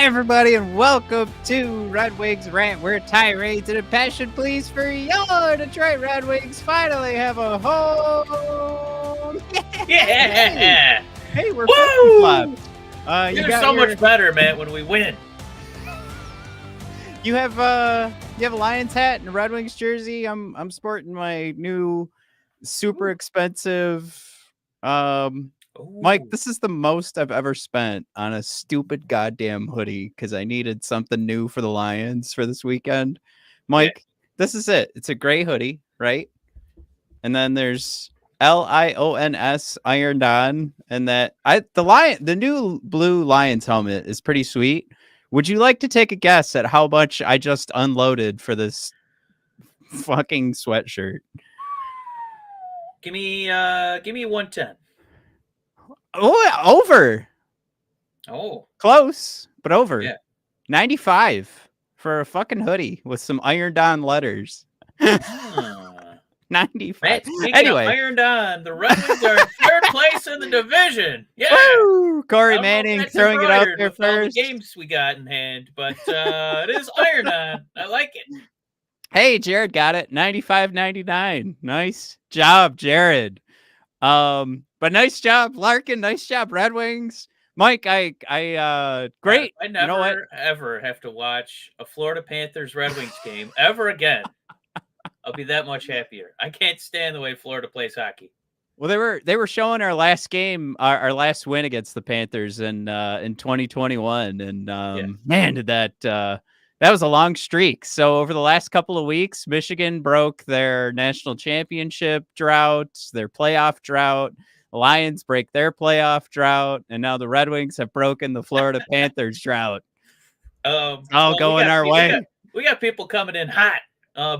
everybody, and welcome to Red Wings Rant, where tirades and impassioned pleas for your Detroit Red Wings finally have a home. Yeah! Hey, we're fucking flops. You're so much better, man, when we win. You have a Lions hat and a Red Wings jersey. I'm sporting my new super expensive Mike, this is the most I've ever spent on a stupid goddamn hoodie because I needed something new for the Lions for this weekend. Mike, This is it. It's a gray hoodie, right? And then there's LIONS ironed on, and the new blue Lions helmet is pretty sweet. Would you like to take a guess at how much I just unloaded for this fucking sweatshirt? Give me 110. Oh, over. Oh. Close, but over. Yeah. 95 for a fucking hoodie with some ironed on letters. 95. Anyway, of ironed on, the Red Wings are in third place in the division. Yeah. Woo! Corey Manning throwing it out there first. All the games we got in hand, but it is ironed on. I like it. Hey, Jared got it. 95-99. Nice job, Jared. But nice job, Larkin. Nice job, Red Wings. Mike, great. I never ever have to watch a Florida Panthers Red Wings game ever again. I'll be that much happier. I can't stand the way Florida plays hockey. Well, they were showing our last game, our last win against the Panthers in 2021, and man, did that was a long streak. So over the last couple of weeks, Michigan broke their national championship drought, their playoff drought. The Lions break their playoff drought, and now the Red Wings have broken the Florida Panthers drought. Going our way. We got people coming in hot.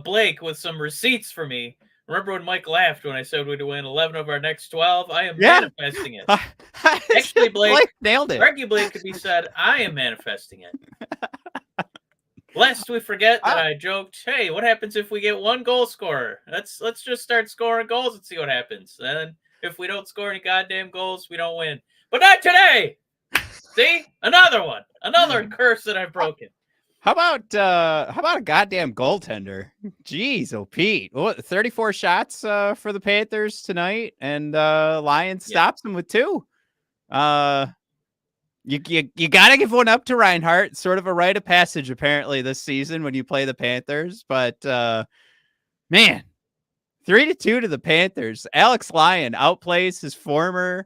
Blake with some receipts for me. Remember when Mike laughed when I said we'd win 11 of our next 12? I am manifesting it. Actually, Blake nailed it. Arguably, it could be said I am manifesting it. Lest we forget that I joked, hey, what happens if we get one goal scorer? Let's just start scoring goals and see what happens. And if we don't score any goddamn goals, we don't win. But not today. See? Another one. Another curse that I've broken. How about a goddamn goaltender? Jeez, Pete. 34 shots for the Panthers tonight, and Lions stops them with 2. You gotta give one up to Reinhart. Sort of a rite of passage apparently this season when you play the Panthers. But man, 3-2 to the Panthers. Alex Lyon outplays his former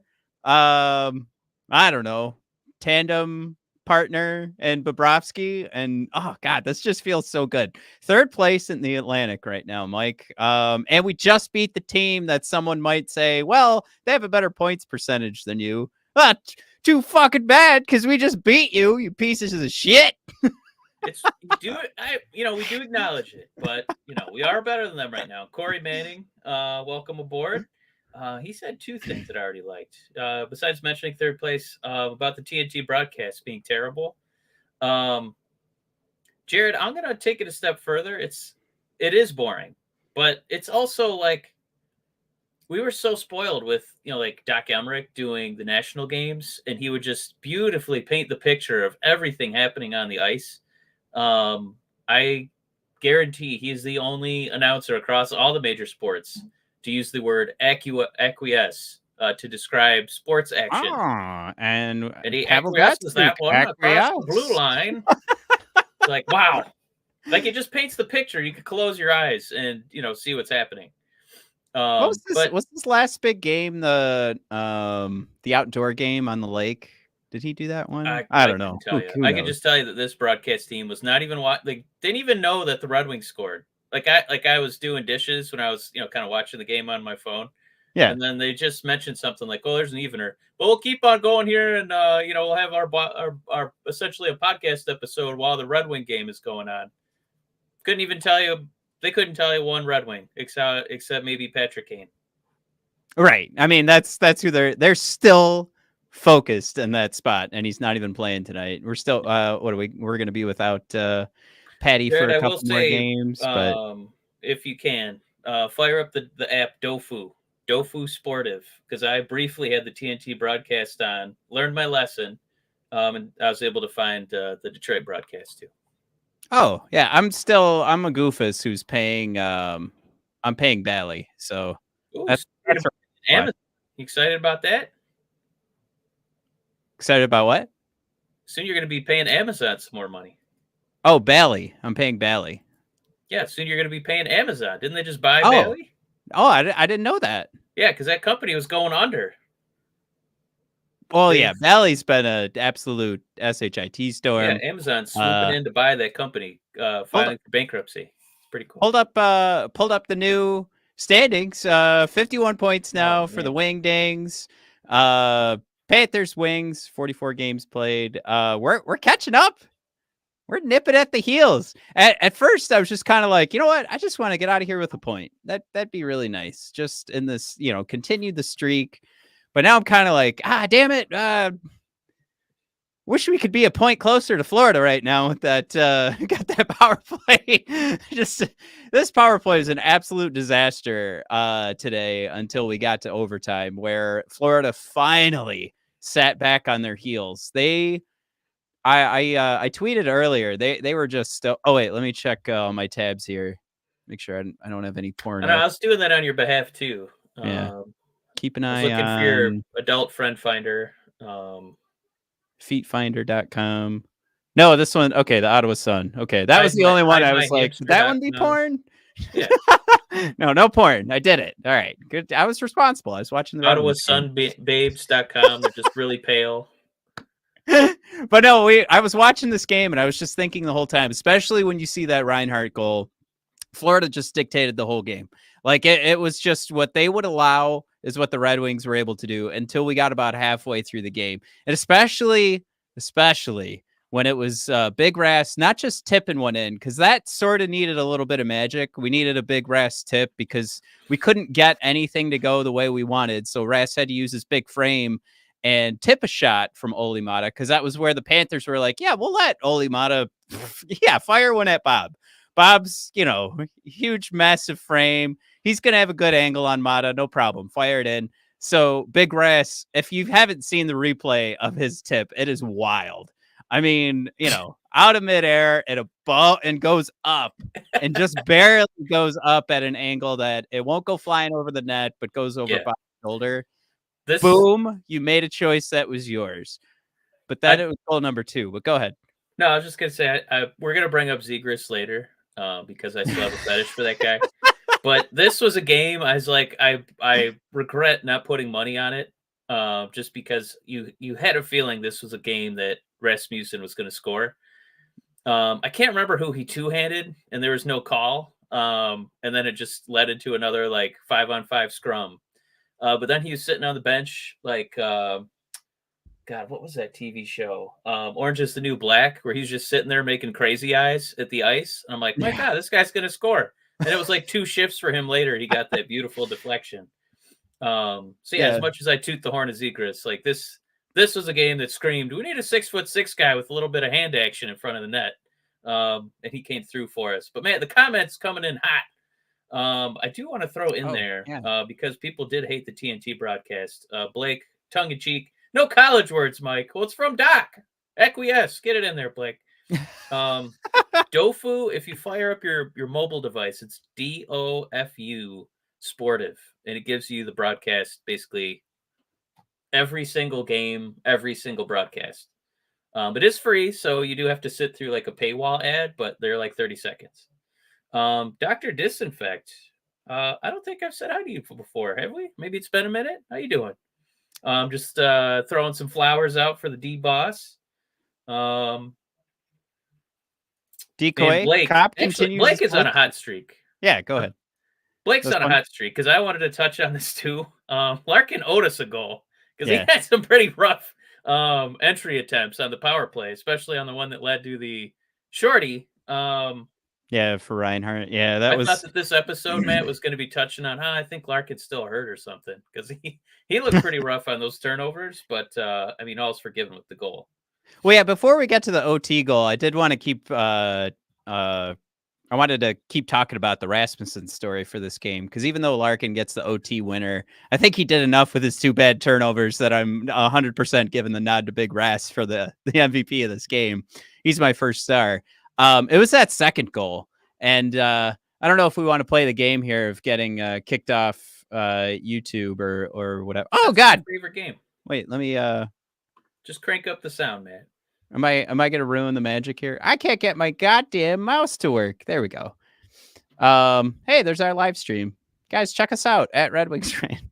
tandem partner and Bobrovsky, and oh god, this just feels so good. Third place in the Atlantic right now, Mike. And we just beat the team that someone might say, well, they have a better points percentage than you. Too fucking bad because we just beat you, you pieces of shit. We do acknowledge it, but we are better than them right now. Corey Manning, welcome aboard. He said 2 things that I already liked. Besides mentioning third place, about the TNT broadcast being terrible. Jared, I'm gonna take it a step further. It is boring, but it's also like we were so spoiled with like Doc Emmerich doing the national games, and he would just beautifully paint the picture of everything happening on the ice. I guarantee he's the only announcer across all the major sports to use the word acquiesce to describe sports action. And he acquiesces that one across the blue line. It's like, wow. Like, it just paints the picture. You could close your eyes and, see what's happening. Was this last big game the outdoor game on the lake? Did he do that one? I don't know. I can just tell you that this broadcast team was not even didn't even know that the Red Wings scored. I was doing dishes when I was, kind of watching the game on my phone. Yeah. And then they just mentioned something like, oh, there's an evener. But we'll keep on going here, and we'll have our essentially a podcast episode while the Red Wing game is going on. Couldn't even tell you. They couldn't tell you one Red Wing except maybe Patrick Kane. Right. I mean, that's who they're still focused in that spot, and he's not even playing tonight. We're still we're going to be without Patty for a couple more games. But if you can, fire up the app Dofu Sportive, because I briefly had the TNT broadcast on, learned my lesson. And I was able to find the Detroit broadcast too. Oh yeah, I'm a goofus who's paying. I'm paying Bally, so Ooh, that's excited right. about Amazon. You excited about that? Excited about what? Soon you're going to be paying Amazon some more money. Oh, Bally. I'm paying Bally. Yeah, soon you're going to be paying Amazon. Didn't they just buy Oh. Bally? Oh, I didn't know that. Yeah, because that company was going under. Well, yeah, Bally's been an absolute shit storm. Yeah, Amazon swooping in to buy that company, filing for bankruptcy. It's pretty cool. Pulled up the new standings. 51 points now for the Wingdings. Panthers, Wings, 44 games played. We're catching up. We're nipping at the heels. At first, I was just kind of like, you know what? I just want to get out of here with a point. That'd be really nice. Just in this, continue the streak. But now I'm kind of like, damn it. Wish we could be a point closer to Florida right now with that. Got that power play. Just this power play is an absolute disaster today until we got to overtime, where Florida finally sat back on their heels. I tweeted earlier. They were just. Oh wait, let me check my tabs here. Make sure I don't have any porn. I was doing that on your behalf too. Yeah. Keep an eye looking on for your adult friend finder. Feetfinder.com. No, this one. Okay, the Ottawa Sun. Okay, that was the only one. I was like, did that one be porn? Yeah. No porn. I did it. All right, good. I was responsible. I was watching the Ottawa Sun babes.com. They're just really pale. But no, I was watching this game and I was just thinking the whole time, especially when you see that Reinhart goal, Florida just dictated the whole game. Like it was just what they would allow is what the Red Wings were able to do until we got about halfway through the game. And especially when it was Big Rass, not just tipping one in, because that sort of needed a little bit of magic. We needed a Big Rass tip because we couldn't get anything to go the way we wanted. So Rass had to use his big frame and tip a shot from Olli Maatta, because that was where the Panthers were like, yeah, we'll let Olli Maatta, fire one at Bob. Bob's, huge, massive frame. He's going to have a good angle on Maatta. No problem. Fire it in. So Big Rass, if you haven't seen the replay of his tip, it is wild. I mean, out of midair and goes up and just barely goes up at an angle that it won't go flying over the net, but goes over Bob's shoulder. Boom, you made a choice that was yours. But it was goal number 2. But go ahead. No, I was just going to say, we're going to bring up Zegras later because I still have a fetish for that guy. But this was a game I was like, I regret not putting money on it just because you had a feeling this was a game that Rasmussen was going to score. I can't remember who he two-handed, and there was no call. And then it just led into another 5-on-5 scrum. But then he was sitting on the bench God, what was that TV show? Orange is the New Black, where he's just sitting there making crazy eyes at the ice. And I'm like, my God, this guy's going to score. And it was 2 shifts for him later. He got that beautiful deflection. As much as I toot the horn of Zegras, this was a game that screamed, we need a 6'6" guy with a little bit of hand action in front of the net. And he came through for us. But man, the comments coming in hot. I do want to throw in there because people did hate the TNT broadcast. Blake, tongue in cheek. No college words, Mike. Well, it's from Doc. Acquiesce. Get it in there, Blake. Dofu, if you fire up your mobile device, it's DOFU Sportive. And it gives you the broadcast, basically every single game, every single broadcast. It is free, so you do have to sit through a paywall ad, but they're 30 seconds. Dr. Disinfect. I don't think I've said hi to you before, have we? Maybe it's been a minute. How you doing? Just throwing some flowers out for the D-Boss. Decoy. Blake, Blake is on a hot streak. Yeah, go ahead. Blake's on a hot streak because I wanted to touch on this too. Larkin owed us a goal because he had some pretty rough entry attempts on the power play, especially on the one that led to the shorty. For Reinhart. Yeah, I thought that this episode, Matt, was going to be touching on, I think Larkin's still hurt or something, because he looked pretty rough on those turnovers, but all's forgiven with the goal. Well, yeah, before we get to the OT goal, I did want to keep our I wanted to keep talking about the Rasmussen story for this game, because even though Larkin gets the OT winner, I think he did enough with his 2 bad turnovers that I'm 100% giving the nod to Big Ras for the MVP of this game. He's my first star. It was that second goal, and I don't know if we want to play the game here of getting kicked off YouTube or whatever. Oh, That's God. my favorite game. Wait, let me just crank up the sound, man. Am I gonna ruin the magic here? I can't get my goddamn mouse to work. There we go. Hey, there's our live stream. Guys, check us out at Red Wings Rant.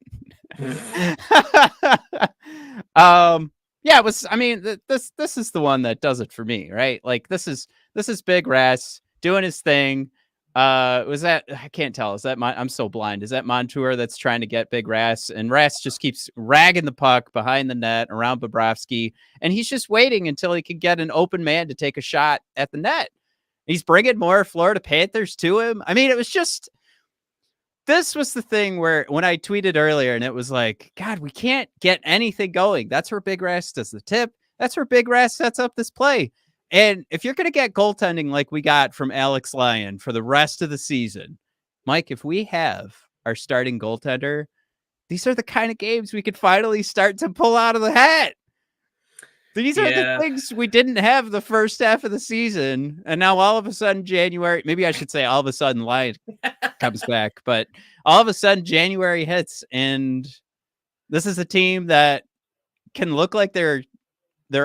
Yeah, it was, I mean, this is the one that does it for me, right? Like this is Big Ras doing his thing. Was that, I can't tell. Is that I'm so blind. Is that Montour that's trying to get Big Ras, and Ras just keeps ragging the puck behind the net around Bobrovsky, and he's just waiting until he can get an open man to take a shot at the net. He's bringing more Florida Panthers to him. I mean, it was just, this was the thing where when I tweeted earlier and it was like, God, we can't get anything going. That's where Big Ras does the tip. That's where Big Ras sets up this play. And if you're going to get goaltending like we got from Alex Lyon for the rest of the season, Mike, if we have our starting goaltender, these are the kind of games we could finally start to pull out of the hat. These are the things we didn't have the first half of the season. And now all of a sudden January, maybe I should say all of a sudden Lyon comes back, but all of a sudden January hits, and this is a team that can look like they're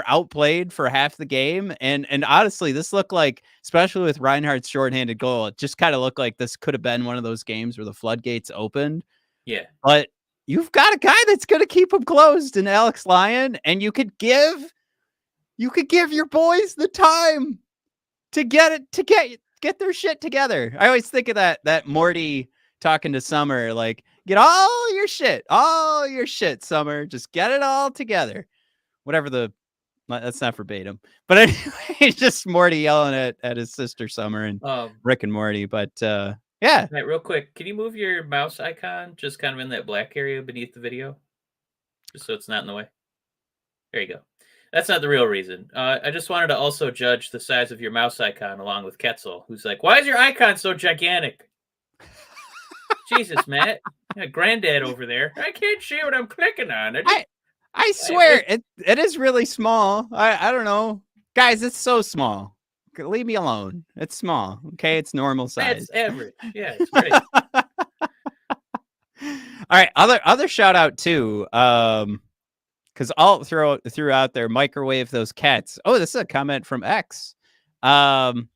outplayed for half the game. And honestly, this looked like, especially with Reinhardt's shorthanded goal, it just kind of looked like this could have been one of those games where the floodgates opened. Yeah. But you've got a guy that's going to keep them closed in Alex Lyon, and you could give your boys the time to get their shit together. I always think of that Morty talking to Summer, like, get all your shit, Summer. Just get it all together. Whatever that's not verbatim, but anyway, just Morty yelling at his sister Summer and Rick and Morty. But yeah. Right, real quick, can you move your mouse icon just kind of in that black area beneath the video, just so it's not in the way? There you go. That's not the real reason. I just wanted to also judge the size of your mouse icon along with Ketzel, who's like, "Why is your icon so gigantic?" Jesus, Matt, granddad over there. I can't see what I'm clicking on. I swear it is really small. I don't know. Guys, it's so small. Leave me alone. It's small. Okay, it's normal size. It's average. Yeah, it's great. All right, other shout out too. Because I'll throw out there, microwave those cats. Oh, this is a comment from X. Alt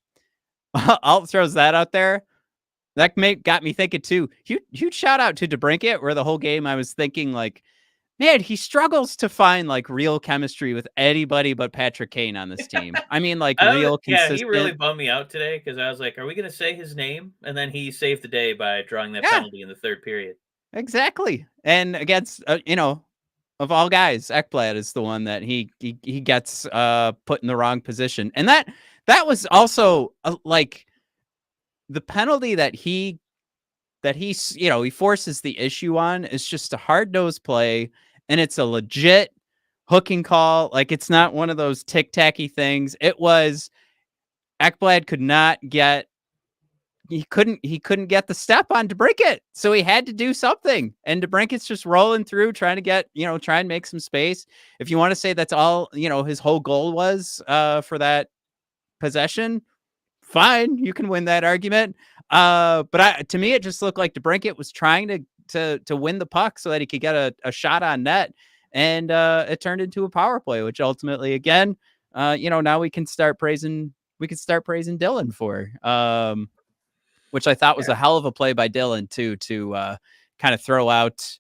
throws that out there. That got me thinking too. Huge shout out to DeBrincat, where the whole game I was thinking like, man, he struggles to find like real chemistry with anybody but Patrick Kane on this team. I mean, like real consistent. Yeah, he really bummed me out today because I was like, are we going to say his name? And then he saved the day by drawing that penalty in the third period. Exactly. And against, of all guys, Ekblad is the one that he gets put in the wrong position. And that was also like the penalty that he forces the issue on is just a hard-nosed play, and it's a legit hooking call. Like, it's not one of those tic-tacky things. It was Ekblad could not get he couldn't get the step on DeBrincat, so he had to do something. And DeBrincat's just rolling through, trying to get, try and make some space. If you want to say that's all, his whole goal was for that possession, fine, you can win that argument. But to me, it just looked like DeBrincat was trying to win the puck so that he could get a shot on net, and it turned into a power play, which ultimately, again, now we can start praising Dylan for, which I thought was a hell of a play by Dylan too, to kind of throw out.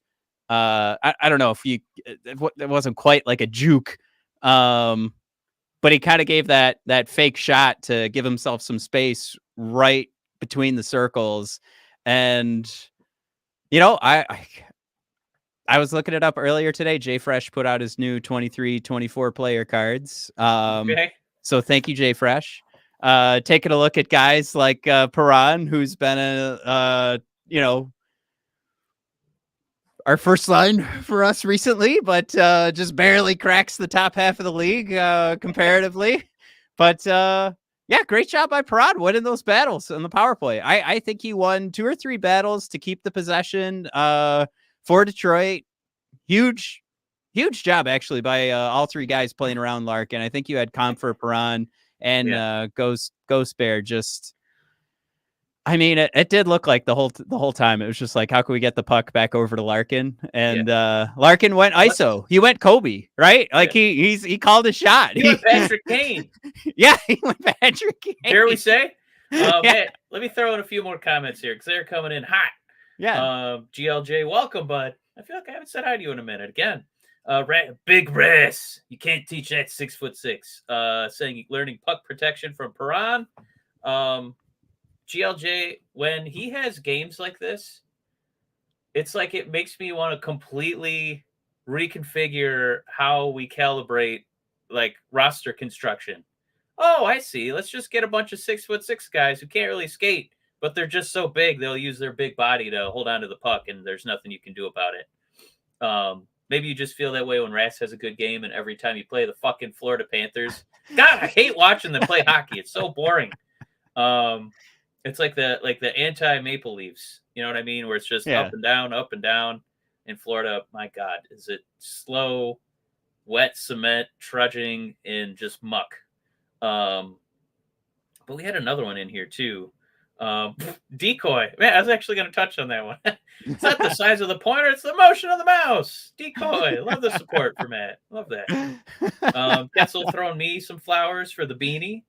I don't know if it wasn't quite like a juke, but he kind of gave that fake shot to give himself some space right between the circles. And, I was looking it up earlier today. Jay Fresh put out his new 23-24 player cards. Okay. So thank you, Jay Fresh. Taking a look at guys like Perron, who's been our first line for us recently, but just barely cracks the top half of the league comparatively. But Yeah, great job by Parad winning those battles in the power play. I think he won 2 or 3 battles to keep the possession for Detroit. Huge job actually by all 3 guys playing around Larkin. I think you had Comfort, Perron, and Ghost Bear. Just, I mean, it did look like the whole time it was just like, how can we get the puck back over to Larkin? And Larkin went ISO. He went Kobe, right? Like he called a shot. He went Patrick Kane. Yeah, he went Patrick Kane. Dare we say? Man, let me throw in a few more comments here because they're coming in hot. Yeah. GLJ, welcome, bud. I feel like I haven't said hi to you in a minute. Again, Big Res. You can't teach that 6'6". Saying learning puck protection from Perron. GLJ, when he has games like this, it's like it makes me want to completely reconfigure how we calibrate like roster construction. Oh, I see. Let's just get a bunch of 6'6" guys who can't really skate, but they're just so big they'll use their big body to hold on to the puck, and there's nothing you can do about it. Maybe you just feel that way when Ras has a good game, and every time you play the fucking Florida Panthers, God, I hate watching them play hockey. It's so boring. It's like the anti-Maple Leafs, you know what I mean? Where it's just up and down. In Florida, my God, is it slow, wet cement, trudging, and just muck. But we had another one in here too. Decoy. Man, I was actually going to touch on that one. It's not the size of the pointer, it's the motion of the mouse. Decoy. Love the support for Matt. Love that. Kessel throwing me some flowers for the beanie.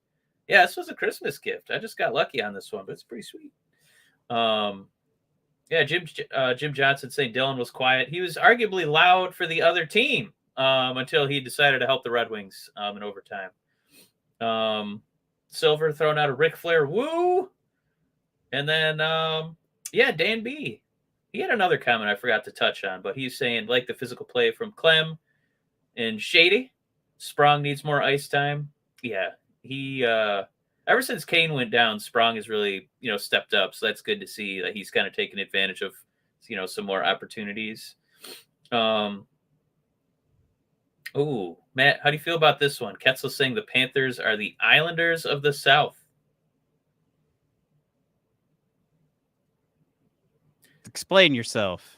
Yeah, this was a Christmas gift. I just got lucky on this one, but it's pretty sweet. Jim Johnson saying Dylan was quiet. He was arguably loud for the other team until he decided to help the Red Wings in overtime. Silver throwing out a Ric Flair woo. And then, Dan B. He had another comment I forgot to touch on, but he's saying, like the physical play from Clem and Shady. Sprong needs more ice time. Yeah, he ever since Kane went down, Sprong has really, stepped up. So that's good to see that he's kind of taking advantage of, some more opportunities. Oh, Matt, how do you feel about this one? Ketzel saying the Panthers are the Islanders of the South. Explain yourself.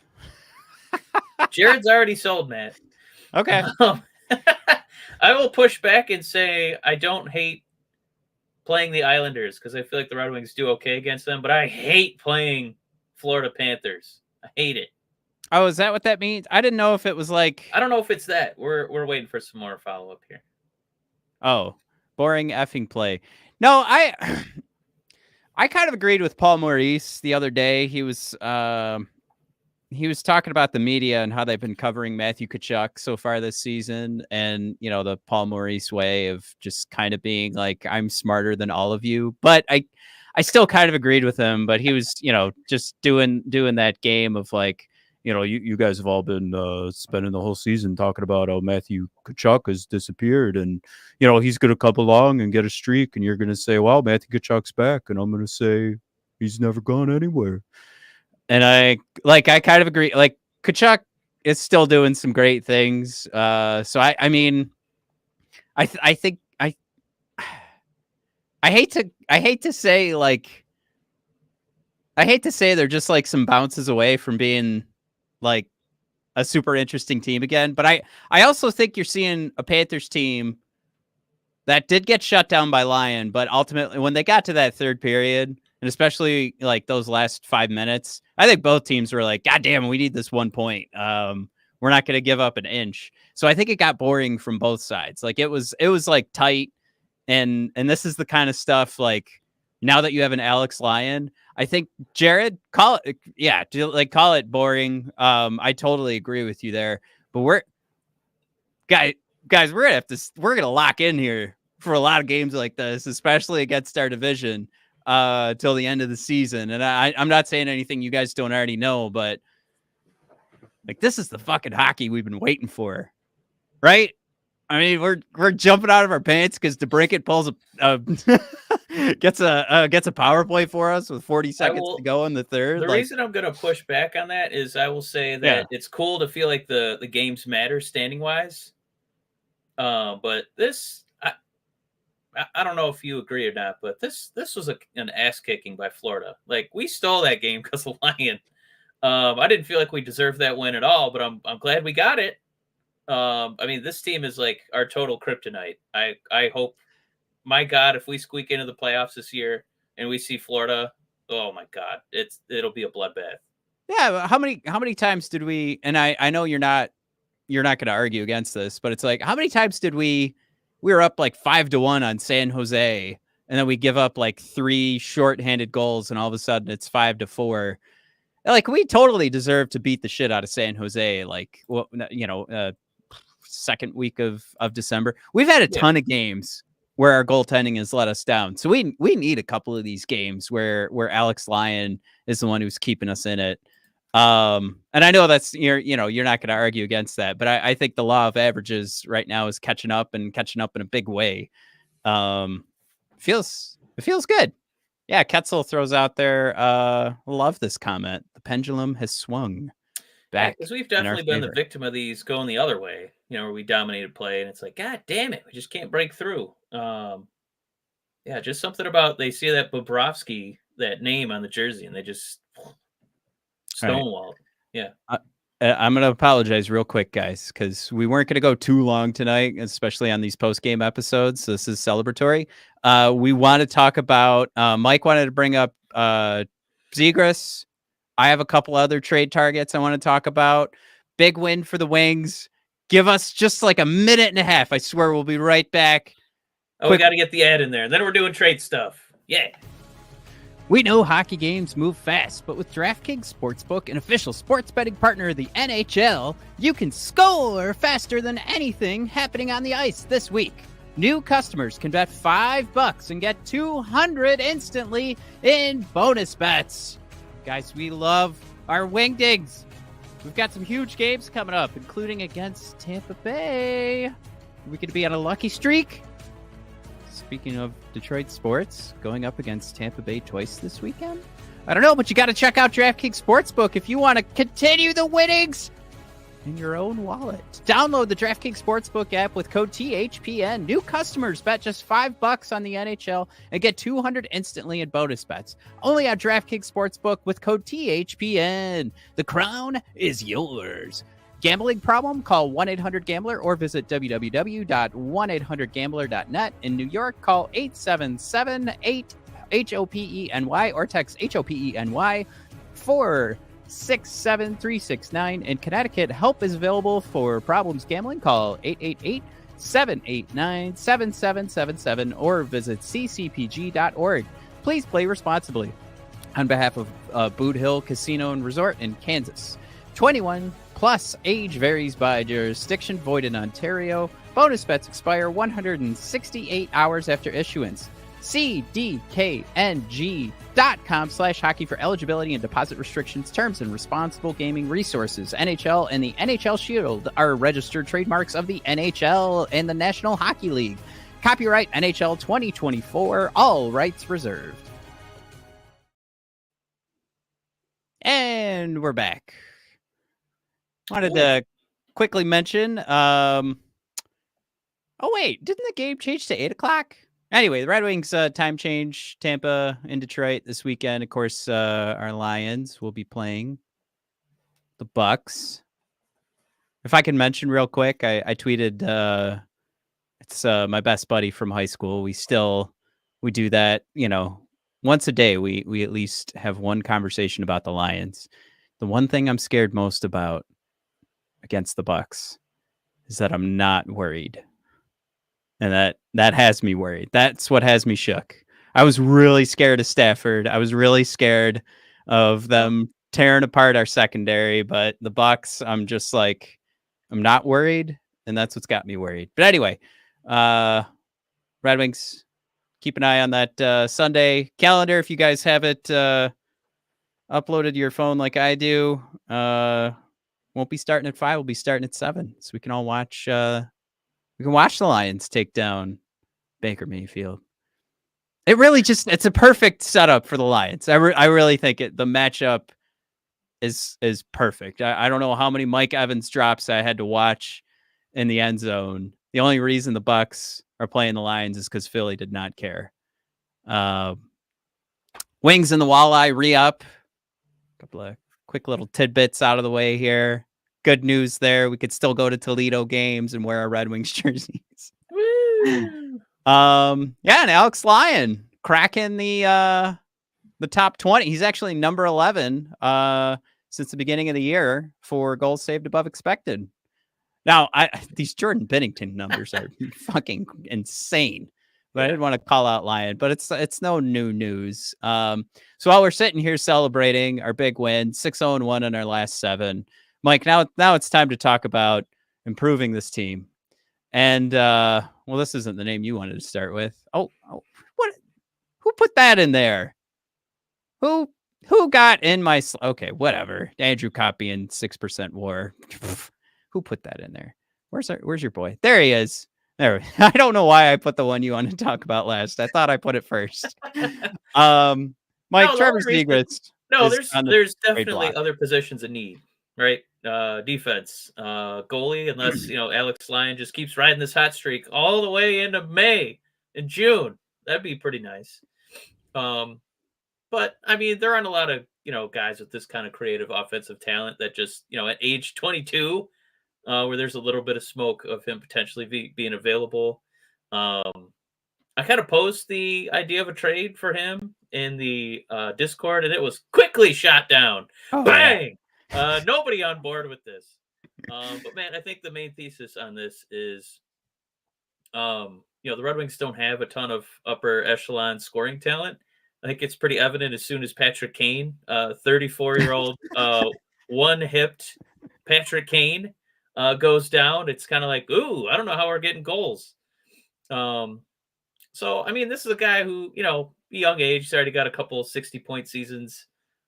Jared's already sold, Matt. Okay. I will push back and say I don't hate playing the Islanders because I feel like the Red Wings do okay against them, but I hate playing Florida Panthers. I hate it. Oh, is that what that means? I didn't know if it was like... I don't know if it's that. We're waiting for some more follow-up here. Oh, boring effing play. No, I kind of agreed with Paul Maurice the other day. He was talking about the media and how they've been covering Matthew Tkachuk so far this season, and the Paul Maurice way of just kind of being like, I'm smarter than all of you. But I still kind of agreed with him. But he was just doing that game of like, you guys have all been spending the whole season talking about how Matthew Tkachuk has disappeared, and he's going to come along and get a streak, and you're going to say, "Well, Matthew Tkachuk's back," and I'm going to say he's never gone anywhere. And I kind of agree. Like, Tkachuk is still doing some great things. So I mean, I think I hate to say like, I hate to say they're just like some bounces away from being like a super interesting team again. But I also think you're seeing a Panthers team that did get shut down by Lyon, but ultimately when they got to that third period, and especially like those last 5 minutes, I think both teams were like, God damn, we need this 1 point. We're not going to give up an inch. So I think it got boring from both sides. Like it was like tight. And this is the kind of stuff like, now that you have an Alex Lyon, I think Jared, call it boring. I totally agree with you there, but we're gonna lock in here for a lot of games like this, especially against our division till the end of the season. And I'm not saying anything you guys don't already know, but like, this is the fucking hockey we've been waiting for, right? I mean, we're jumping out of our pants because DeBrincat pulls gets a power play for us with 40 seconds to go in the third. The reason I'm going to push back on that is I will say that it's cool to feel like the games matter standing wise. But this, I don't know if you agree or not, but this was an ass kicking by Florida. Like, we stole that game because of Lyon. I didn't feel like we deserved that win at all, but I'm glad we got it. I mean, this team is like our total kryptonite. I hope, my God, if we squeak into the playoffs this year and we see Florida, oh my God, it'll be a bloodbath. Yeah, how many times did we? And I know you're not going to argue against this, but it's like, how many times did we were up like 5-1 on San Jose, and then we give up like 3 shorthanded goals, and all of a sudden it's 5-4. Like, we totally deserve to beat the shit out of San Jose. Like, well, second week of December, we've had a ton of games where our goaltending has let us down. So we need a couple of these games where Alex Lyon is the one who's keeping us in it. And I know that's, you're not going to argue against that, but I think the law of averages right now is catching up in a big way. It feels good. Yeah. Ketzel throws out there. Love this comment. The pendulum has swung back. Because we've definitely been the victim of these going the other way, where we dominated play, and it's like, God damn it, we just can't break through. Yeah, just something about, they see that Bobrovsky, that name on the jersey, and they just stonewalled. Right. Yeah. I'm going to apologize real quick, guys, because we weren't going to go too long tonight, especially on these post-game episodes. So this is celebratory. We want to talk about, Mike wanted to bring up Zegras. I have a couple other trade targets I want to talk about. Big win for the Wings. Give us just like a minute and a half. I swear we'll be right back. Oh, we got to get the ad in there. Then we're doing trade stuff. Yeah. We know hockey games move fast, but with DraftKings Sportsbook, an official sports betting partner of the NHL, you can score faster than anything happening on the ice this week. New customers can bet $5 and get $200 instantly in bonus bets. Guys, we love our wingdings. We've got some huge games coming up, including against Tampa Bay. We could be on a lucky streak. Speaking of Detroit sports, going up against Tampa Bay twice this weekend? I don't know, but you got to check out DraftKings Sportsbook if you want to continue the winnings in your own wallet. Download the DraftKings Sportsbook app with code THPN. New customers bet just $5 on the NHL and get $200 instantly in bonus bets. Only on DraftKings Sportsbook with code THPN. The crown is yours. Gambling problem? Call 1-800-GAMBLER or visit www.1800gambler.net. In New York, call 877-8-HOPENY or text HOPENY 467-369. In Connecticut, help is available for problems gambling. Call 888-789-7777 or visit ccpg.org. Please play responsibly. On behalf of Boot Hill Casino and Resort in Kansas. 21 plus, age varies by jurisdiction, void in Ontario. Bonus bets expire 168 hours after issuance. cdkng.com/hockey for eligibility and deposit restrictions, terms, and responsible gaming resources. NHL and the NHL Shield are registered trademarks of the NHL and the National Hockey League. Copyright NHL 2024, all rights reserved. And we're back. Wanted to quickly mention, oh wait, didn't the game change to 8 o'clock? Anyway, the Red Wings time change, Tampa and Detroit this weekend. Of course, our Lions will be playing the Bucks. If I can mention real quick, I tweeted, it's my best buddy from high school. We do that, once a day. We at least have one conversation about the Lions. The one thing I'm scared most about against the Bucks is that I'm not worried. And that has me worried. That's what has me shook. I was really scared of Stafford. I was really scared of them tearing apart our secondary, but the Bucks, I'm just like, I'm not worried, and that's what's got me worried. But anyway, Red Wings, keep an eye on that Sunday calendar if you guys have it uploaded to your phone like I do. Won't be starting at 5. We'll be starting at 7, so we can all watch. We can watch the Lions take down Baker Mayfield. It really it's a perfect setup for the Lions. I really think the matchup is perfect. I don't know how many Mike Evans drops I had to watch in the end zone The only reason the Bucks are playing the Lions is because Philly did not care. Wings and the Walleye re-up. Couple of quick little tidbits out of the way here. Good news there. We could still go to Toledo games and wear our Red Wings jerseys. Woo! And Alex Lyon cracking the top 20. He's actually number 11 since the beginning of the year for goals saved above expected. Now, these Jordan Binnington numbers are fucking insane. But I didn't want to call out Lyon, but it's no new news. So while we're sitting here celebrating our big win, 6-0-1 in our last 7, Mike, now it's time to talk about improving this team. And well, this isn't the name you wanted to start with. Oh, what? Who put that in there? Who got in my? Okay, whatever. Andrew Copp being 6% WAR. Who put that in there? Where's your boy? There he is. There. I don't know why I put the one you wanted to talk about last. I thought I put it first. Mike, Trevor Zegras. No, there's definitely other positions in need, right? Defense, goalie, unless Alex Lyon just keeps riding this hot streak all the way into May and June. That'd be pretty nice. But I mean, there aren't a lot of guys with this kind of creative offensive talent that just at age 22. Where there's a little bit of smoke of him potentially being available. I kind of posed the idea of a trade for him in the Discord, and it was quickly shot down. Oh, bang! Yeah. Nobody on board with this. But man, I think the main thesis on this is, the Red Wings don't have a ton of upper echelon scoring talent. I think it's pretty evident as soon as Patrick Kane, 34-year-old, one-hipped Patrick Kane, goes down. It's kind of like, ooh, I don't know how we're getting goals. So I mean, this is a guy who, young age, he's already got a couple 60-point seasons.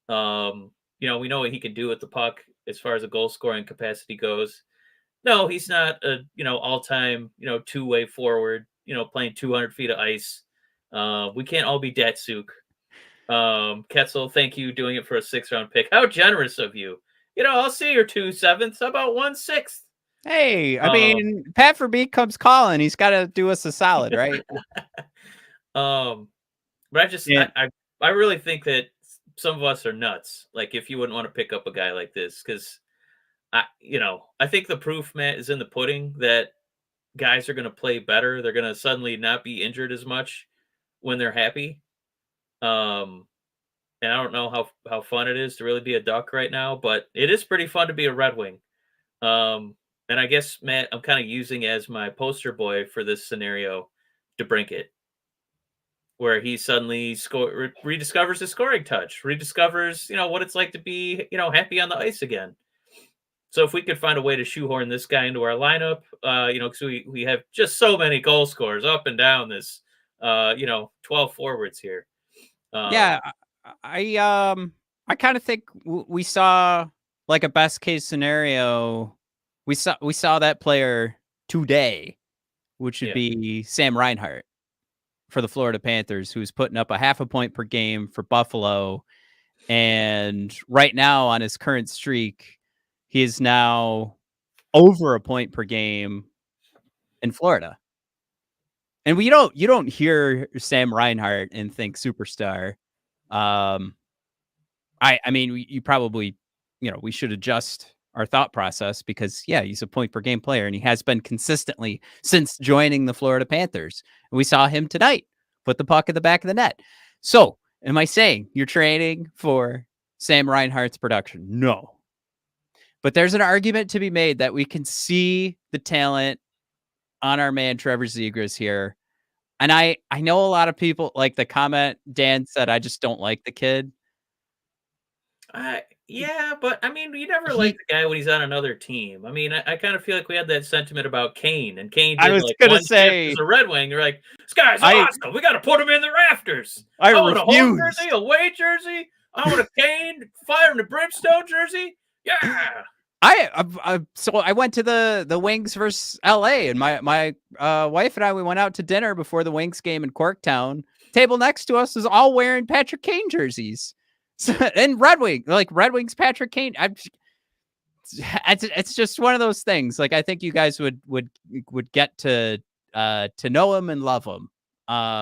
We know what he can do with the puck as far as a goal scoring capacity goes. No, he's not a all-time two-way forward. Playing 200 feet of ice. We can't all be Datsuk. Ketzel, thank you, doing it for a 6th-round pick. How generous of you. I'll see your 2 7ths. How about 1 6th? Hey, I mean, Pat Verbeek comes calling. He's got to do us a solid, right? But I really think that some of us are nuts. Like, if you wouldn't want to pick up a guy like this, because I think the proof, Matt, is in the pudding that guys are going to play better. They're going to suddenly not be injured as much when they're happy. And I don't know how fun it is to really be a Duck right now, but it is pretty fun to be a Red Wing. And I guess, Matt, I'm kind of using as my poster boy for this scenario DeBrincat, where he suddenly rediscovers his scoring touch, rediscovers, what it's like to be, happy on the ice again. So if we could find a way to shoehorn this guy into our lineup, because we have just so many goal scorers up and down this, 12 forwards here. I kind of think we saw like a best case scenario. We saw that player today, which would be Sam Reinhart for the Florida Panthers, who's putting up a 0.5 point per game for Buffalo. And right now on his current streak, he is now over 1 point per game in Florida. And you don't hear Sam Reinhart and think superstar. I mean, you probably, we should adjust our thought process because, he's a point per game player and he has been consistently since joining the Florida Panthers. And we saw him tonight put the puck in the back of the net. So am I saying you're trading for Sam Reinhart's production? No. But there's an argument to be made that we can see the talent on our man Trevor Zegras here. And I know a lot of people like the comment Dan said, I just don't like the kid. Yeah, but I mean, you never like the guy when he's on another team. I mean, I kind of feel like we had that sentiment about Kane, and Kane did one shift as a Red Wing. You're like, this guy's awesome. We got to put him in the rafters. I want a home jersey, a away jersey. I want a Kane fire in the brimstone jersey. Yeah. So I went to the Wings versus LA, and my wife and I, we went out to dinner before the Wings game in Corktown. Table next to us is all wearing Patrick Kane jerseys. So, and Red Wings Patrick Kane. it's just one of those things. Like, I think you guys would get to know him and love him.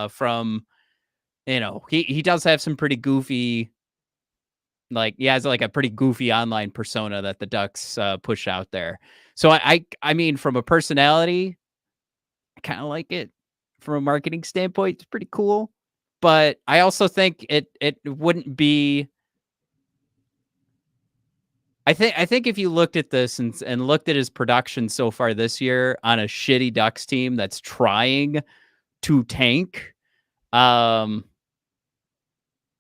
From, he does have some pretty goofy, like, he has like a pretty goofy online persona that the Ducks push out there. So I mean, from a personality, I kind of like it. From a marketing standpoint, it's pretty cool. But I also think it wouldn't be. I think if you looked at this and looked at his production so far this year on a shitty Ducks team that's trying to tank, I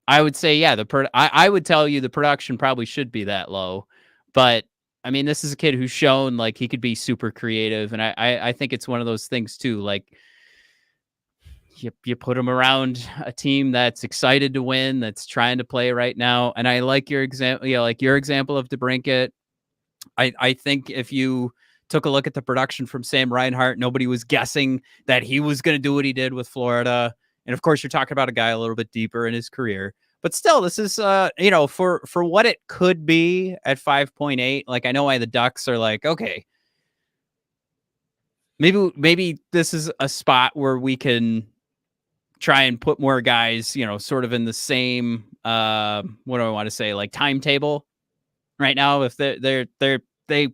would say, yeah, I would tell you the production probably should be that low. But I mean, this is a kid who's shown like he could be super creative, and I think it's one of those things too. Like, you put him around a team that's excited to win, that's trying to play right now. And I like your example, like your example of DeBrincat. I think if you took a look at the production from Sam Reinhart, nobody was guessing that he was going to do what he did with Florida. And of course, you're talking about a guy a little bit deeper in his career. But still, this is, for what it could be at 5.8. Like, I know why the Ducks are like, okay, maybe this is a spot where we can try and put more guys, sort of in the same, what do I want to say, like timetable right now. If they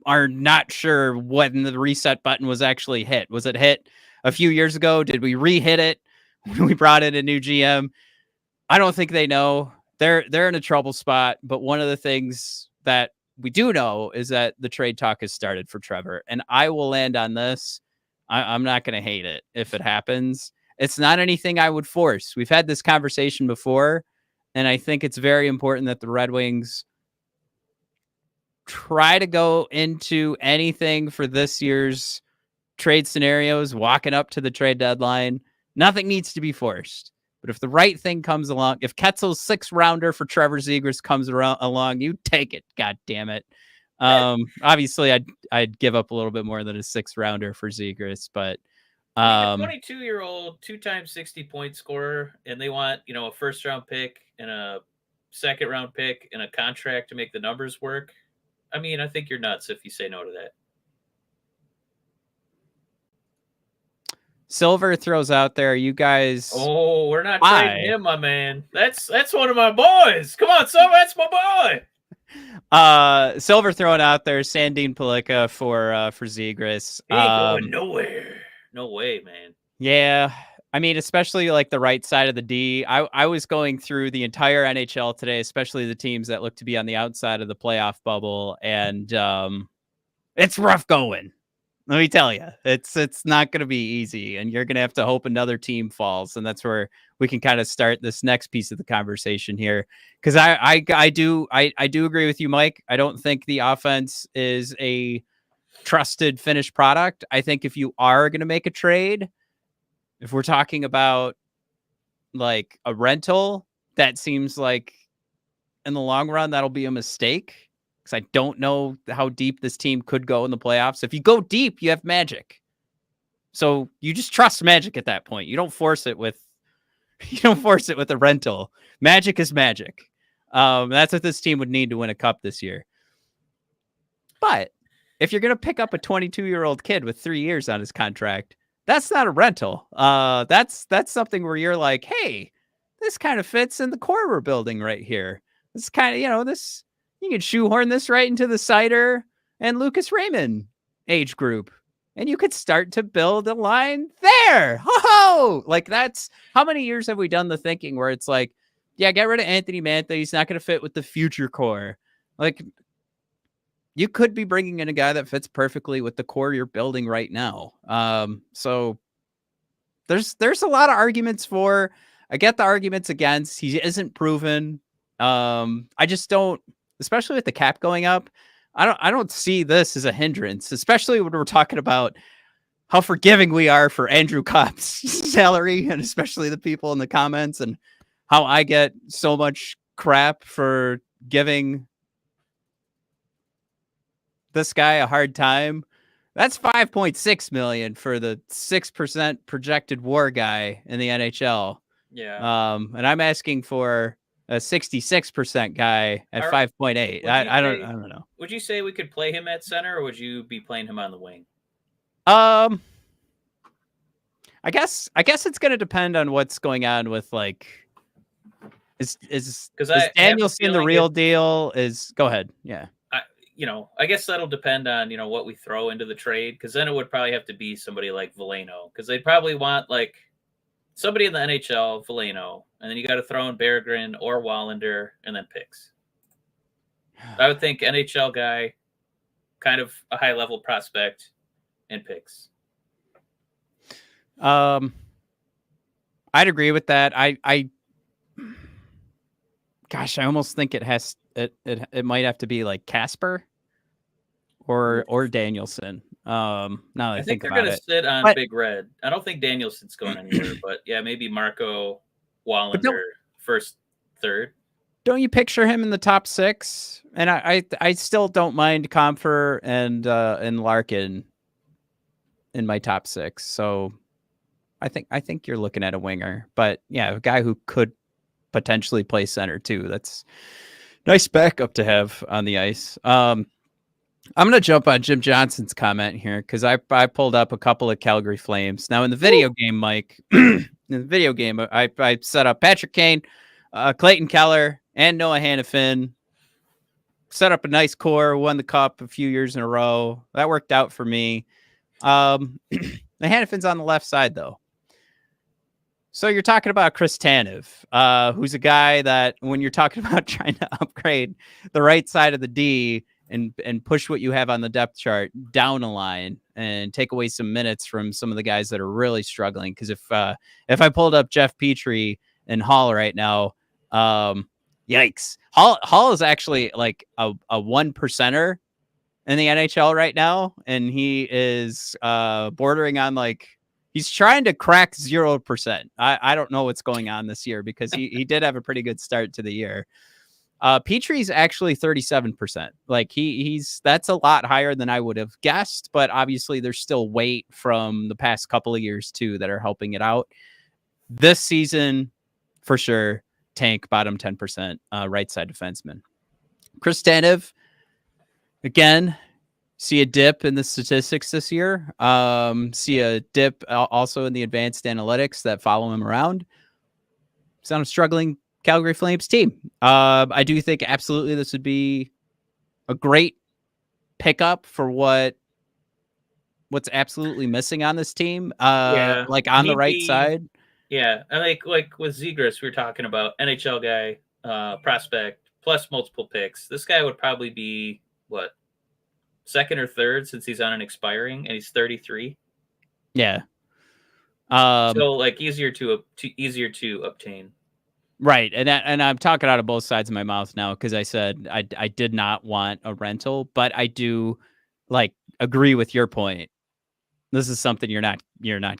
are not sure when the reset button was actually hit. Was it hit a few years ago? Did we re-hit it when we brought in a new GM? I don't think they know. They're in a trouble spot. But one of the things that we do know is that the trade talk has started for Trevor. And I will land on this. I'm not going to hate it if it happens. It's not anything I would force. We've had this conversation before, and I think it's very important that the Red Wings try to go into anything for this year's trade scenarios, walking up to the trade deadline. Nothing needs to be forced. But if the right thing comes along, if Ketzel's 6th rounder for Trevor Zegras comes along, you take it. God damn it. Obviously, I'd give up a little bit more than a 6th rounder for Zegras, but a 22-year-old 2-time 60-point scorer, and they want, a first-round pick and a second-round pick and a contract to make the numbers work. I mean, I think you're nuts if you say no to that. Silver throws out there, you guys. Oh, we're not trading him, my man. That's one of my boys. Come on, Silver, that's my boy. Silver throwing out there, Sandine Pellikka for Zegras. He ain't going nowhere. No way, man. Yeah. I mean, especially like the right side of the D. I was going through the entire NHL today, especially the teams that look to be on the outside of the playoff bubble. And it's rough going. Let me tell you, it's not going to be easy, and you're going to have to hope another team falls. And that's where we can kind of start this next piece of the conversation here. Because I do agree with you, Mike. I don't think the offense is a trusted finished product. I think if you are going to make a trade, if we're talking about like a rental, that seems like in the long run, that'll be a mistake. Because I don't know how deep this team could go in the playoffs. If you go deep, you have Magic. So you just trust Magic at that point. You don't force it with a rental. Magic is Magic. That's what this team would need to win a cup this year. But if you're going to pick up a 22-year-old kid with 3 years on his contract, that's not a rental. That's something where you're like, hey, this kind of fits in the core we're building right here. This kind of, this, you can shoehorn this right into the Seider and Lucas Raymond age group, and you could start to build a line there. Ho! Like, that's, how many years have we done the thinking where it's like, yeah, get rid of Anthony Mantha. He's not going to fit with the future core. Like, you could be bringing in a guy that fits perfectly with the core you're building right now. So there's a lot of arguments for. I get the arguments against. He isn't proven. I just don't, especially with the cap going up. I don't see this as a hindrance, especially when we're talking about how forgiving we are for Andrew Copp's salary, and especially the people in the comments, and how I get so much crap for giving this guy a hard time. That's $5.6 million for the 6% projected WAR guy in the NHL. Yeah. And I'm asking for a 66% guy at 5.8. I don't know. Would you say we could play him at center, or would you be playing him on the wing? I guess it's going to depend on what's going on with like. Is Danielson the real deal? Go ahead. Yeah. I guess that'll depend on, what we throw into the trade, because then it would probably have to be somebody like Veleno, because they'd probably want like somebody in the NHL, Veleno, and then you got to throw in Berggren or Wallander and then picks. I would think NHL guy, kind of a high level prospect, and picks. I'd agree with that. Gosh, I almost think it might have to be like Casper or Danielson. Now that I think they're going to sit on Big Red. I don't think Danielson's going anywhere, but yeah, maybe Marco Wallander first, third. Don't you picture him in the top 6? And I still don't mind Comfer and Larkin in my top 6. So I think you're looking at a winger, but yeah, a guy who could potentially play center too. That's nice backup to have on the ice. I'm going to jump on Jim Johnson's comment here because I pulled up a couple of Calgary Flames. Now in the video game, Mike, in the video game, I set up Patrick Kane, Clayton Keller, and Noah Hannafin. Set up a nice core, won the cup a few years in a row. That worked out for me. The Hannafin's on the left side, though. So you're talking about Chris Tanev, who's a guy that when you're talking about trying to upgrade the right side of the D and push what you have on the depth chart down a line and take away some minutes from some of the guys that are really struggling. Because if I pulled up Jeff Petrie and Hall right now, yikes. Hall is actually like a 1%er in the NHL right now, and he is bordering on like he's trying to crack 0%. I don't know what's going on this year because he did have a pretty good start to the year. Petrie's actually 37%. Like that's a lot higher than I would have guessed, but obviously there's still weight from the past couple of years too that are helping it out. This season, for sure, tank bottom 10%, right side defenseman. Chris Tanev, again, see a dip in the statistics this year. See a dip also in the advanced analytics that follow him around. He's on a struggling Calgary Flames team. I do think absolutely this would be a great pickup for what's absolutely missing on this team. Like on the right side. Yeah, and like with Zegras, we were talking about NHL guy, prospect plus multiple picks. This guy would probably be what, second or third since he's on an expiring and he's 33. Yeah. So like easier to obtain. Right. And I'm talking out of both sides of my mouth now because I said I did not want a rental, but I do like agree with your point. This is something you're not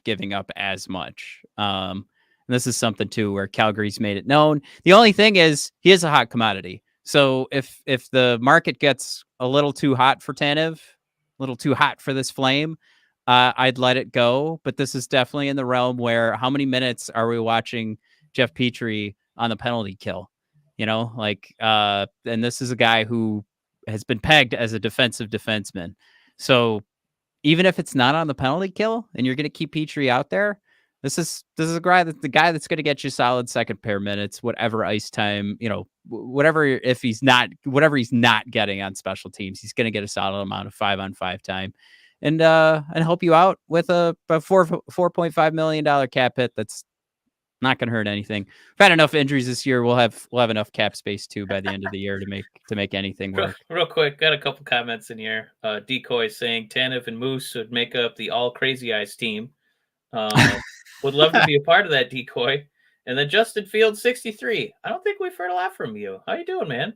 giving up as much. And this is something too where Calgary's made it known. The only thing is he is a hot commodity. So if the market gets a little too hot for Tanev, a little too hot for this Flame, I'd let it go. But this is definitely in the realm where how many minutes are we watching Jeff Petrie on the penalty kill? And this is a guy who has been pegged as a defensive defenseman. So even if it's not on the penalty kill and you're going to keep Petrie out there, this is a guy the guy that's going to get you solid second pair minutes, whatever ice time, whatever he's not getting on special teams, he's going to get a solid amount of 5-on-5 time and help you out with a $4.5 million cap hit. That's not going to hurt anything. We've had enough injuries this year. We'll have enough cap space too by the end of the year to make anything work. Real quick, got a couple comments in here. Decoy saying Tanev and Moose would make up the all crazy eyes team. Would love to be a part of that, Decoy. And then Justin Fields 63. I don't think we've heard a lot from you. How you doing, man?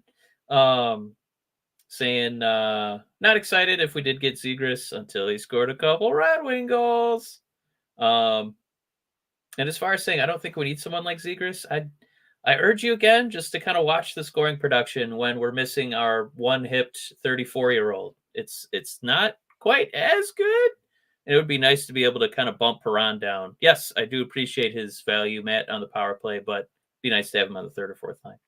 Saying not excited if we did get Zegras until he scored a couple Red Wing goals. And as far as saying I don't think we need someone like Zegras, I urge you again just to kind of watch the scoring production when we're missing our one-hipped 34-year-old. It's not quite as good. And it would be nice to be able to kind of bump Perron down. Yes, I do appreciate his value, Matt, on the power play, but it'd be nice to have him on the third or fourth line.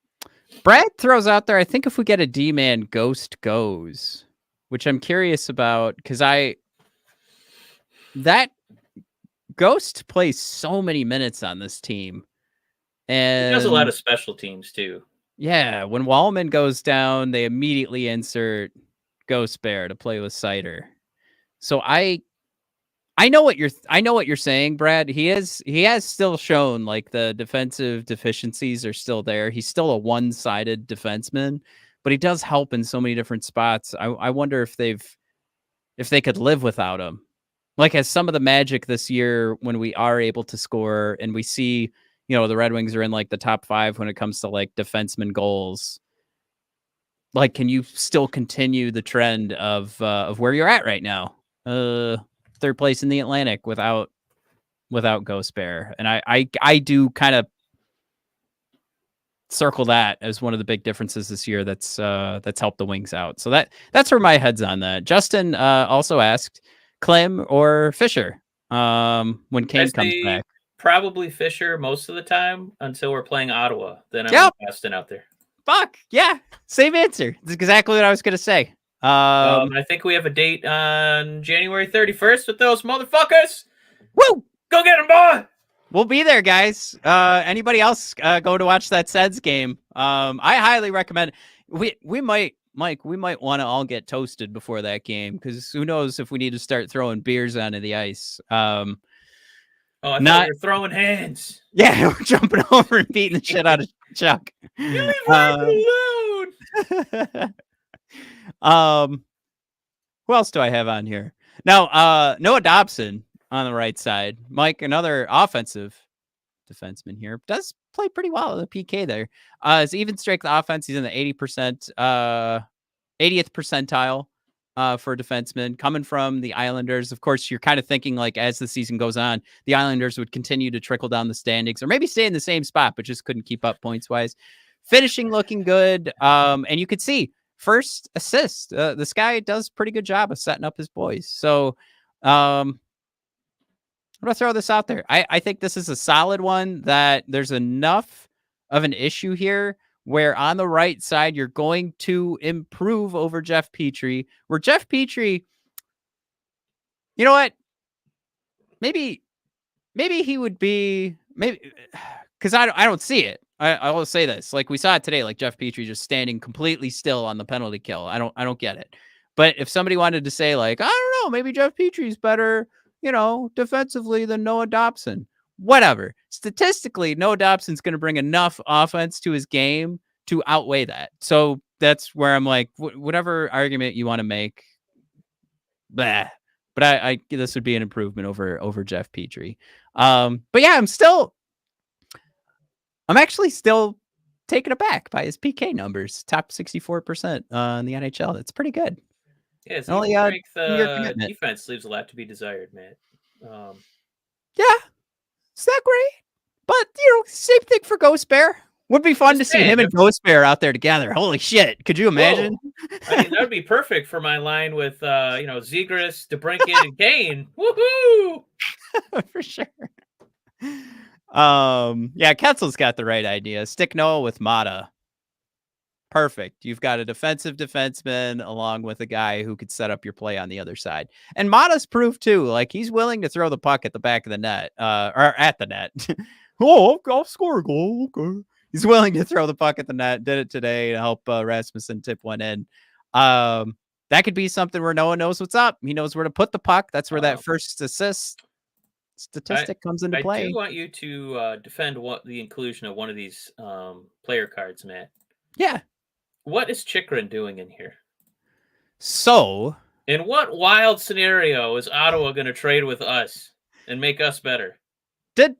Brad throws out there, I think if we get a D-man, Ghost goes, which I'm curious about because that Ghost plays so many minutes on this team. And he does a lot of special teams too. Yeah, when Wallman goes down, they immediately insert Ghost Bear to play with Seider. So I know what you're saying, Brad. He has still shown like the defensive deficiencies are still there. He's still a one-sided defenseman, but he does help in so many different spots. I wonder if they could live without him. Like as some of the magic this year when we are able to score and we see, the Red Wings are in like the top 5 when it comes to like defenseman goals. Like, can you still continue the trend of where you're at right now? Third place in the Atlantic without Ghost Bear. And I do kind of circle that as one of the big differences this year that's helped the Wings out. So that's where my head's on that. Justin also asked Clem or Fisher when Kane comes back. Probably Fisher most of the time until we're playing Ottawa. Then I'm Boston out there. Fuck yeah, same answer. That's exactly what I was gonna say. I think we have a date on January 31st with those motherfuckers. Woo! Go get them, boy! We'll be there, guys. Anybody else go to watch that Seds game? I highly recommend. We might, Mike. We might want to all get toasted before that game because who knows if we need to start throwing beers onto the ice. I thought you were throwing hands. Yeah, we're jumping over and beating the shit out of Chuck. You leave Ryan alone. Who else do I have on here? Now, Noah Dobson on the right side. Mike, another offensive defenseman here, does play pretty well at the PK there. His even strength offense, he's in the 80%, 80th percentile for a defenseman coming from the Islanders. Of course, you're kind of thinking like as the season goes on, the Islanders would continue to trickle down the standings or maybe stay in the same spot, but just couldn't keep up points wise. Finishing looking good. And you could see first assist. This guy does pretty good job of setting up his boys. So I'm going to throw this out there. I think this is a solid one that there's enough of an issue here where on the right side, you're going to improve over Jeff Petrie, where Jeff Petrie, you know what? Maybe he would be, because I don't see it. I will say this, like we saw it today, like Jeff Petrie just standing completely still on the penalty kill. I don't get it. But if somebody wanted to say like, I don't know, maybe Jeff Petrie's better, defensively than Noah Dobson. Whatever. Statistically, Noah Dobson's going to bring enough offense to his game to outweigh that. So that's where I'm like, whatever argument you want to make, blah. But I this would be an improvement over Jeff Petrie. But yeah, I'm actually still taken aback by his PK numbers. Top 64% in the NHL. That's pretty good. Yeah, his defense leaves a lot to be desired, man. Yeah, it's not great. But, same thing for Ghost Bear. Would be fun to see him and Ghost Bear out there together. Holy shit. Could you imagine? I mean, that would be perfect for my line with, Zegras, DeBrincat, and Kane. Woohoo! For sure. Yeah, Ketzel's got the right idea. Stick Noah with Mata. Perfect. You've got a defensive defenseman along with a guy who could set up your play on the other side. And Mata's proof too. Like he's willing to throw the puck at the back of the net, or at the net. I'll score a goal. Okay. He's willing to throw the puck at the net. Did it today to help Rasmussen tip one in. That could be something where Noah knows what's up. He knows where to put the puck. That's where that first assist statistic comes into play. I do want you to defend the inclusion of one of these player cards, Matt. Yeah. What is Chychrun doing in here? So, in what wild scenario is Ottawa going to trade with us and make us better? Did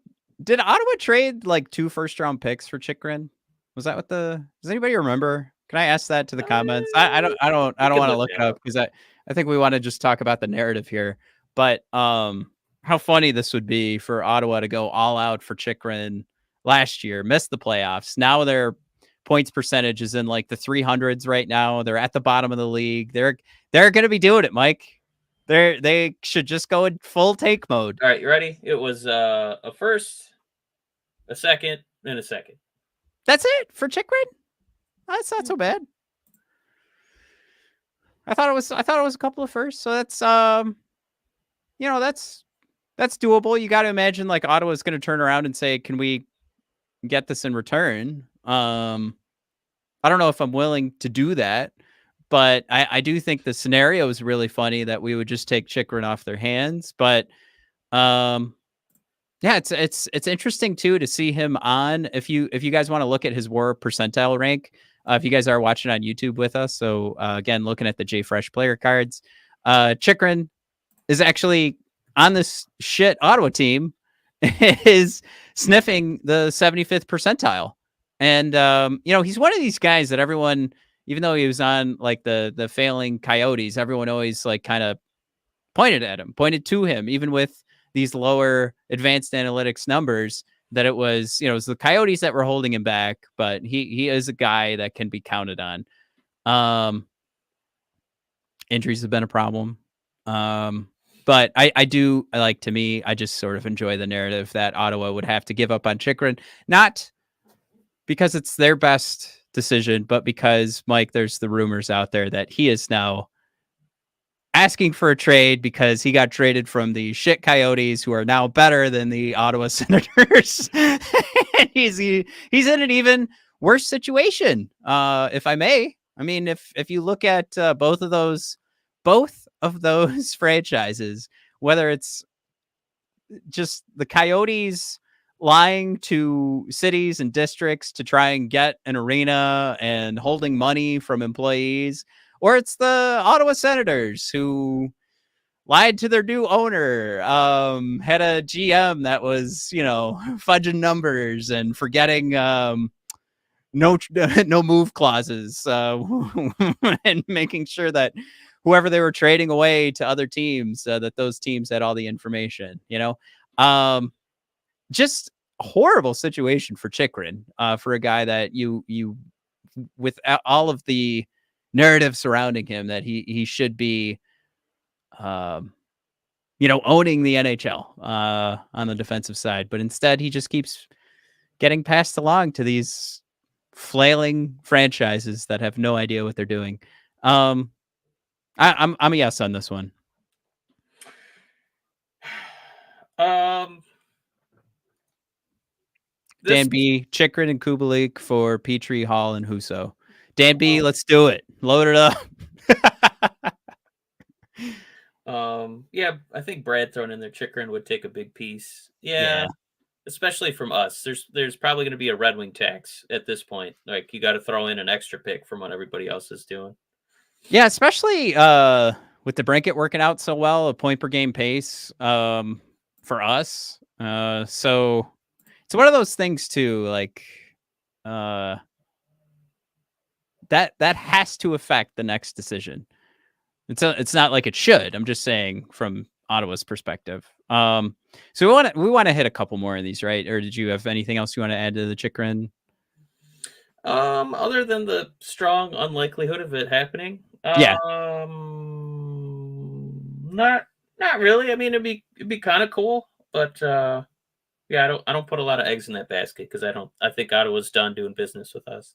Ottawa trade like 2 first-round picks for Chychrun? Was that what does anybody remember? Can I ask that to the comments? I don't want to look it up because I think we want to just talk about the narrative here. But how funny this would be for Ottawa to go all out for Chychrun last year, missed the playoffs. Now their points percentage is in like the 300s right now. They're at the bottom of the league. They're going to be doing it, Mike. They should just go in full tank mode. All right, you ready? It was a first, a second, and a second. That's it for Chychrun? That's not so bad. I thought it was a couple of firsts. So that's that's doable. You got to imagine like Ottawa's going to turn around and say, "Can we get this in return?" I don't know if I'm willing to do that, but I do think the scenario is really funny that we would just take Chikrin off their hands. But yeah, it's interesting too to see him on. If you guys want to look at his WAR percentile rank, if you guys are watching on YouTube with us, so again, looking at the J Fresh player cards, Chikrin is actually on this shit Ottawa team is sniffing the 75th percentile. And he's one of these guys that everyone, even though he was on like the failing Coyotes, everyone always like kind of pointed to him, even with these lower advanced analytics numbers, that it was the Coyotes that were holding him back, but he is a guy that can be counted on. Injuries have been a problem. But I do like, to me, I just sort of enjoy the narrative that Ottawa would have to give up on Chikrin, not because it's their best decision, but because, Mike, there's the rumors out there that he is now asking for a trade because he got traded from the shit Coyotes, who are now better than the Ottawa Senators. And he's in an even worse situation, if I may. I mean, if you look at both of those franchises, whether it's just the Coyotes lying to cities and districts to try and get an arena and holding money from employees, or it's the Ottawa Senators who lied to their new owner, had a GM that was, fudging numbers and forgetting no move clauses, and making sure that whoever they were trading away to other teams, that those teams had all the information, just horrible situation for Chikrin, for a guy that you with all of the narrative surrounding him that he should be, owning the NHL on the defensive side, but instead he just keeps getting passed along to these flailing franchises that have no idea what they're doing. I'm a yes on this one. Dan B, Chikrin and Kubalik for Petrie, Hall, and Husso. Dan B, let's do it. Load it up. Yeah, I think Brad thrown in there Chikrin would take a big piece. Yeah. Especially from us. There's probably going to be a Red Wing tax at this point. Like, you got to throw in an extra pick from what everybody else is doing. Yeah, especially with the Brinket working out so well, a point per game pace for us. So it's one of those things too, like that has to affect the next decision. It's not like it should. I'm just saying from Ottawa's perspective. So we want to hit a couple more of these, right? Or did you have anything else you want to add to the Chikrin? Other than the strong unlikelihood of it happening. Yeah. Not really. I mean, it'd be kind of cool, but yeah, I don't put a lot of eggs in that basket because I think Ottawa's done doing business with us.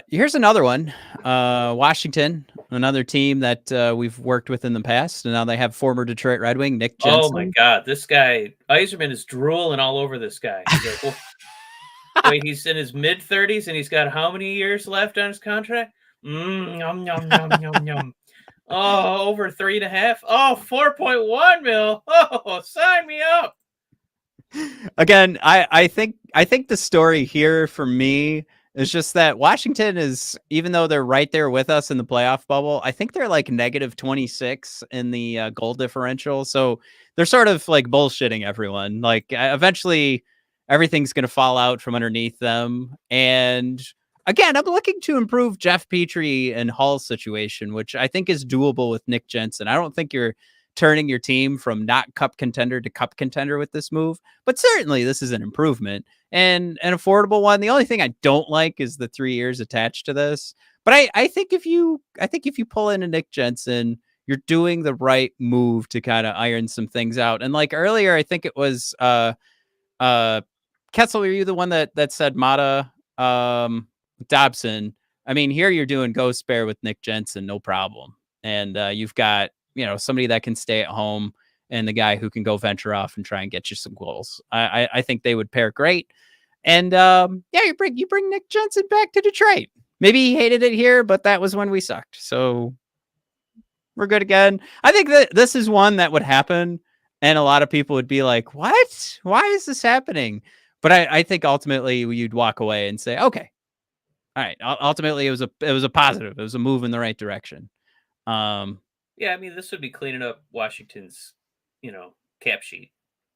Here's another one. Washington, another team that we've worked with in the past, and now they have former Detroit Red Wing Nick Jensen. Oh my God, this guy Yzerman is drooling all over this guy. He's like, well, wait, he's in his mid-30s and he's got how many years left on his contract? Yum, yum, yum, yum, yum. Oh, over 3.5. Oh, 4.1 mil. Oh, sign me up. Again, I think the story here for me is just that Washington is, even though they're right there with us in the playoff bubble, I think they're like -26 in the goal differential. So they're sort of like bullshitting everyone. Like, eventually everything's going to fall out from underneath them. And again, I'm looking to improve Jeff Petrie and Hall's situation, which I think is doable with Nick Jensen. I don't think you're turning your team from not cup contender to cup contender with this move, but certainly this is an improvement and an affordable one. The only thing I don't like is the 3 years attached to this. But I think if you pull in a Nick Jensen, you're doing the right move to kind of iron some things out. And like earlier, I think it was Ketzel, were you the one that said Mata Dobson. I mean, here you're doing ghost spare with Nick Jensen, no problem. And you've got, somebody that can stay at home and the guy who can go venture off and try and get you some goals. I think they would pair great. And you bring Nick Jensen back to Detroit. Maybe he hated it here, but that was when we sucked. So we're good again. I think that this is one that would happen, and a lot of people would be like, "What? Why is this happening?" But I think ultimately you'd walk away and say, "Okay, all right." Ultimately, it was a positive. It was a move in the right direction. Yeah, I mean, this would be cleaning up Washington's, cap sheet.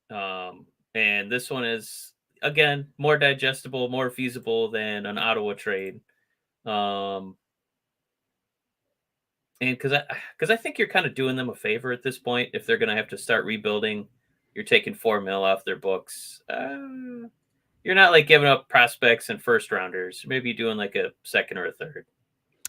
And this one is, again, more digestible, more feasible than an Ottawa trade. And because I think you're kind of doing them a favor at this point. If they're going to have to start rebuilding, you're taking $4 million off their books. You're not like giving up prospects and first rounders. Maybe doing like a second or a third.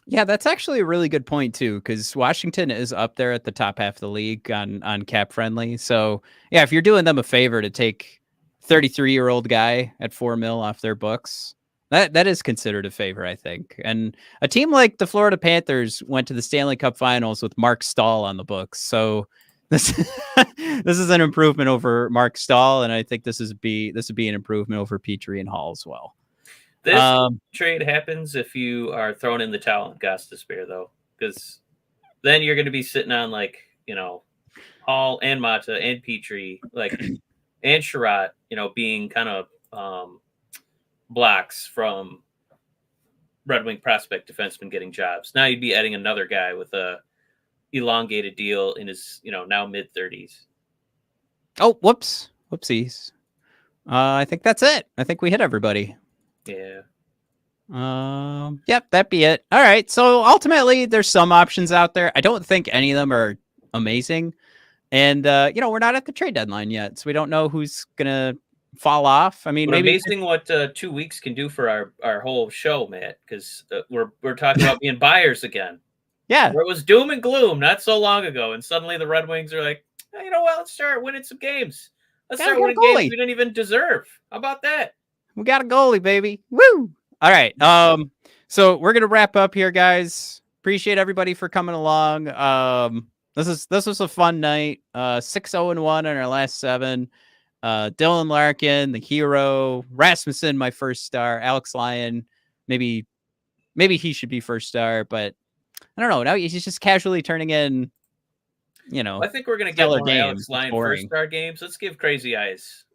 Yeah, that's actually a really good point too, because Washington is up there at the top half of the league on cap friendly. So yeah, if you're doing them a favor to take 33-year-old guy at $4 million off their books, that is considered a favor, I think. And a team like the Florida Panthers went to the Stanley Cup Finals with Mark Stahl on the books. So this this is an improvement over Mark Stahl, and I think this would be an improvement over Petrie and Hall as well. This trade happens if you are throwing in the towel and Goss despair, though, because then you're going to be sitting on Hall and Mata and Petrie, and Sherratt, being kind of blocks from Red Wing prospect defenseman getting jobs. Now you'd be adding another guy with a elongated deal in his, now mid-30s. Oh, whoopsies. I think that's it. I think we hit everybody. Yeah. Yep, that'd be it. All right. So ultimately, there's some options out there. I don't think any of them are amazing. And, we're not at the trade deadline yet, so we don't know who's going to fall off. I mean, maybe amazing what 2 weeks can do for our whole show, Matt, because we're talking about being buyers again. Yeah. Where it was doom and gloom not so long ago, and suddenly the Red Wings are like, hey, you know what? Let's start winning some games. Let's start winning games we didn't even deserve. How about that? We got a goalie, baby. Woo! All right. So we're gonna wrap up here, guys. Appreciate everybody for coming along. This was a fun night. 6-0-1 on our last 7. Dylan Larkin, the hero. Rasmussen, my first star. Alex Lyon, maybe he should be first star, but I don't know. Now he's just casually turning in. I think we're gonna get more Alex Lyon first star games. Let's give Crazy Eyes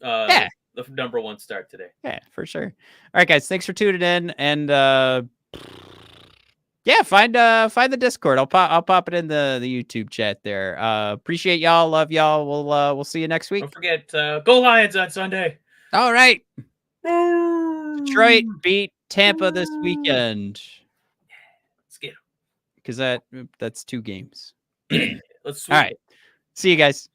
the number 1 start today. Yeah, for sure. All right, guys. Thanks for tuning in, and find the Discord. I'll pop it in the YouTube chat there. Appreciate y'all. Love y'all. We'll see you next week. Don't forget, go Lions on Sunday. All right. Detroit beat Tampa this weekend. Let's get them. Because that's 2 games. Let's all right. See you guys.